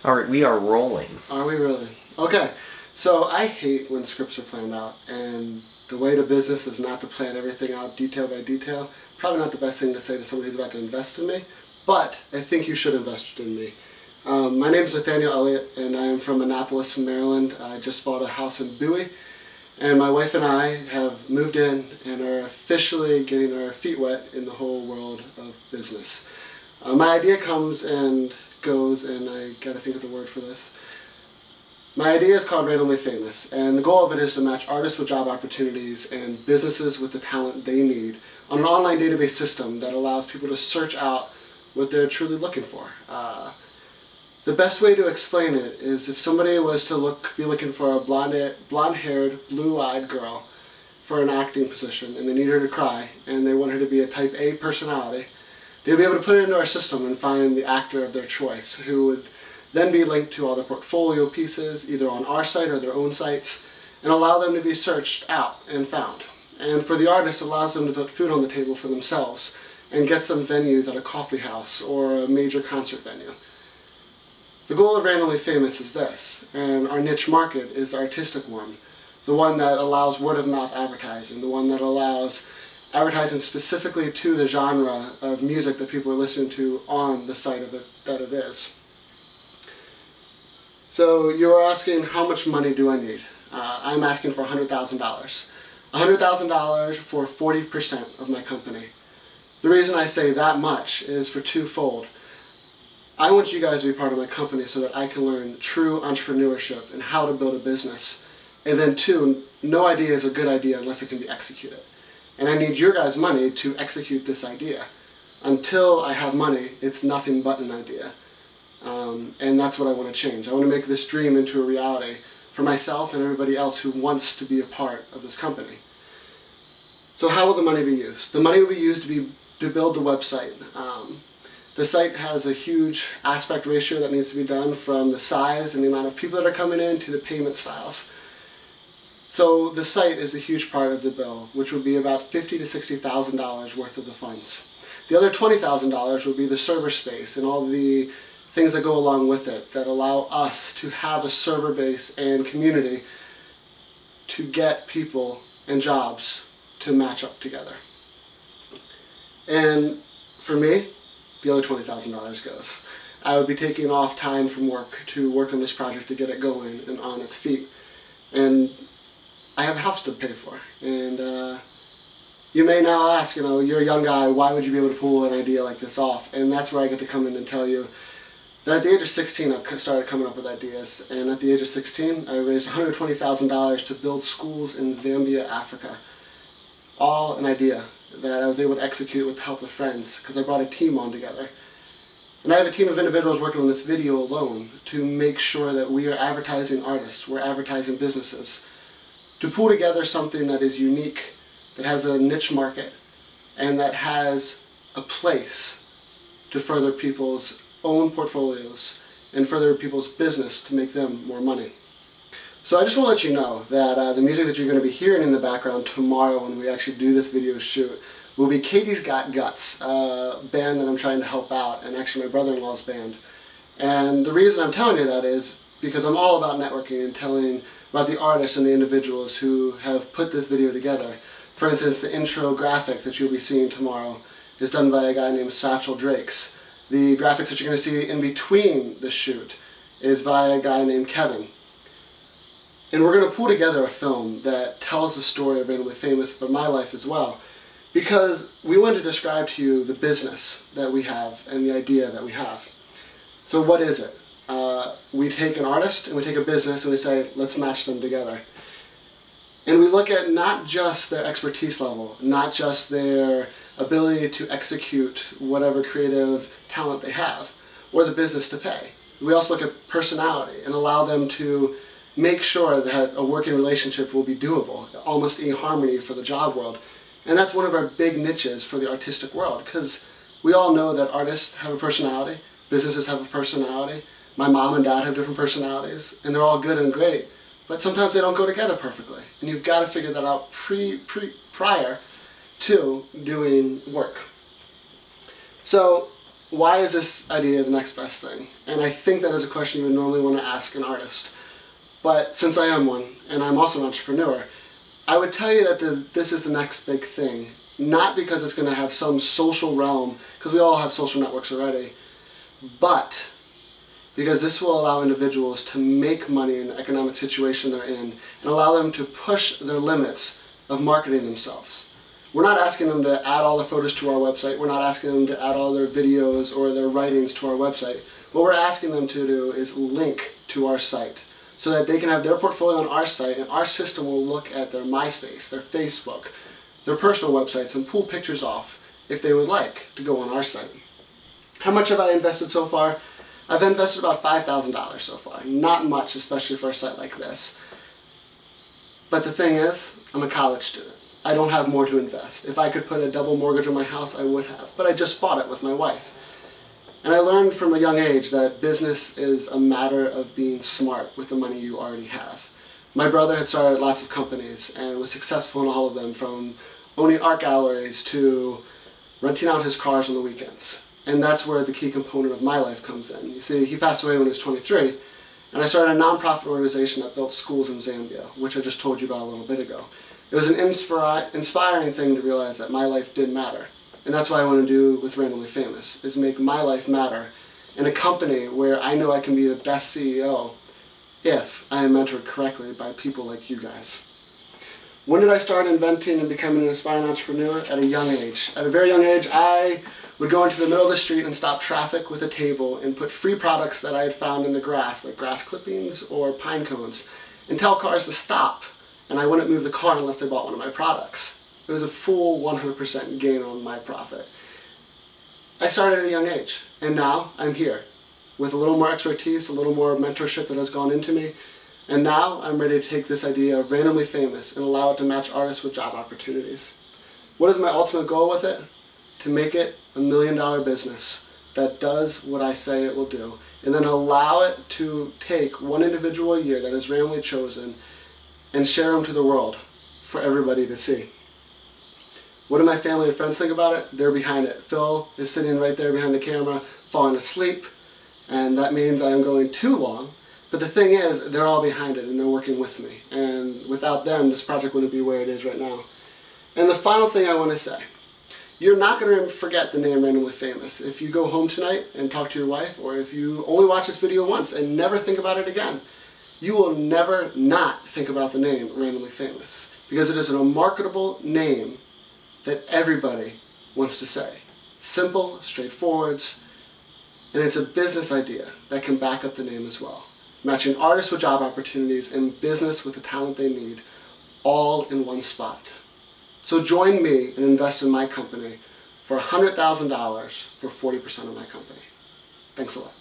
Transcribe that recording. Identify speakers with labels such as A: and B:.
A: Alright, we are rolling.
B: Are we really? Okay, so I hate when scripts are planned out, and the way to business is not to plan everything out detail by detail. Probably not the best thing to say to somebody who's about to invest in me, but I think you should invest in me. My name is Nathaniel Elliott, and I am from Annapolis, Maryland. I just bought a house in Bowie, and my wife and I have moved in and are officially getting our feet wet in the whole world of business. My idea comes and goes, and I gotta think of the word for this. My idea is called Randomly Famous, and the goal of it is to match artists with job opportunities and businesses with the talent they need on an online database system that allows people to search out what they're truly looking for. The best way to explain it is if somebody was to be looking for a blonde-haired, blue-eyed girl for an acting position, and they need her to cry, and they want her to be a type A personality, they'll be able to put it into our system and find the actor of their choice, who would then be linked to all their portfolio pieces, either on our site or their own sites, and allow them to be searched out and found. And for the artist, it allows them to put food on the table for themselves and get some venues at a coffee house or a major concert venue. The goal of Randomly Famous is this, and our niche market is the artistic one, the one that allows word-of-mouth advertising, the one that allows advertising specifically to the genre of music that people are listening to on the site that it is. So you are asking, how much money do I need? I'm asking for $100,000. $100,000 for 40% of my company. The reason I say that much is for twofold. I want you guys to be part of my company so that I can learn true entrepreneurship and how to build a business. And then two, no idea is a good idea unless it can be executed. And I need your guys' money to execute this idea. Until I have money, it's nothing but an idea. And that's what I want to change. I want to make this dream into a reality for myself and everybody else who wants to be a part of this company. So how will the money be used? The money will be used to build the website. The site has a huge aspect ratio that needs to be done, from the size and the amount of people that are coming in to the payment styles. So the site is a huge part of the bill, which would be about $50,000 to $60,000 worth of the funds. The other $20,000 would be the server space and all the things that go along with it that allow us to have a server base and community to get people and jobs to match up together. And for me, the other $20,000 goes. I would be taking off time from work to work on this project to get it going and on its feet. And I have a house to pay for. And you may now ask, you're a young guy, why would you be able to pull an idea like this off? And that's where I get to come in and tell you that at the age of 16 I've started coming up with ideas. And at the age of 16 I raised $120,000 to build schools in Zambia, Africa. All an idea that I was able to execute with the help of friends, because I brought a team on together. And I have a team of individuals working on this video alone to make sure that we are advertising artists, we're advertising businesses, to pull together something that is unique, that has a niche market, and that has a place to further people's own portfolios and further people's business to make them more money. So I just want to let you know that the music that you're going to be hearing in the background tomorrow when we actually do this video shoot will be Katie's Got Guts, a band that I'm trying to help out, and actually my brother-in-law's band. And the reason I'm telling you that is because I'm all about networking and telling about the artists and the individuals who have put this video together. For instance, the intro graphic that you'll be seeing tomorrow is done by a guy named Satchel Drakes. The graphics that you're going to see in between the shoot is by a guy named Kevin. And we're going to pull together a film that tells the story of Randomly Famous, but my life as well, because we want to describe to you the business that we have and the idea that we have. So what is it? We take an artist and we take a business and we say, let's match them together. And we look at not just their expertise level, not just their ability to execute whatever creative talent they have, or the business to pay. We also look at personality and allow them to make sure that a working relationship will be doable, almost eHarmony for the job world. And that's one of our big niches for the artistic world, because we all know that artists have a personality, businesses have a personality, my mom and dad have different personalities, and they're all good and great, but sometimes they don't go together perfectly. And you've got to figure that out prior to doing work. So why is this idea the next best thing? And I think that is a question you would normally want to ask an artist. But since I am one, and I'm also an entrepreneur, I would tell you that this is the next big thing. Not because it's going to have some social realm, because we all have social networks already, but because this will allow individuals to make money in the economic situation they're in and allow them to push their limits of marketing themselves. We're not asking them to add all the photos to our website. We're not asking them to add all their videos or their writings to our website. What we're asking them to do is link to our site so that they can have their portfolio on our site, and our system will look at their MySpace, their Facebook, their personal websites, and pull pictures off if they would like to go on our site. How much have I invested so far? I've invested about $5,000 so far. Not much, especially for a site like this. But the thing is, I'm a college student. I don't have more to invest. If I could put a double mortgage on my house, I would have. But I just bought it with my wife. And I learned from a young age that business is a matter of being smart with the money you already have. My brother had started lots of companies and was successful in all of them, from owning art galleries to renting out his cars on the weekends. And that's where the key component of my life comes in. You see, he passed away when he was 23, and I started a nonprofit organization that built schools in Zambia, which I just told you about a little bit ago. It was an inspiring thing to realize that my life did matter. And that's what I want to do with Randomly Famous, is make my life matter in a company where I know I can be the best CEO if I am mentored correctly by people like you guys. When did I start inventing and becoming an aspiring entrepreneur? At a young age. At a very young age, I would go into the middle of the street and stop traffic with a table and put free products that I had found in the grass, like grass clippings or pine cones, and tell cars to stop. And I wouldn't move the car unless they bought one of my products. It was a full 100% gain on my profit. I started at a young age, and now I'm here with a little more expertise, a little more mentorship that has gone into me, and now I'm ready to take this idea of Randomly Famous and allow it to match artists with job opportunities. What is my ultimate goal with it? To make it a $1 million business that does what I say it will do, and then allow it to take one individual a year that is randomly chosen and share them to the world for everybody to see. What do my family and friends think about it? They're behind it. Phil is sitting right there behind the camera, falling asleep, and that means I am going too long. But the thing is, they're all behind it, and they're working with me. And without them, this project wouldn't be where it is right now. And the final thing I want to say, you're not going to forget the name Randomly Famous. If you go home tonight and talk to your wife, or if you only watch this video once and never think about it again, you will never not think about the name Randomly Famous, because it is a marketable name that everybody wants to say. Simple, straightforward, and it's a business idea that can back up the name as well. Matching artists with job opportunities and business with the talent they need, all in one spot. So join me and invest in my company for $100,000 for 40% of my company. Thanks a lot.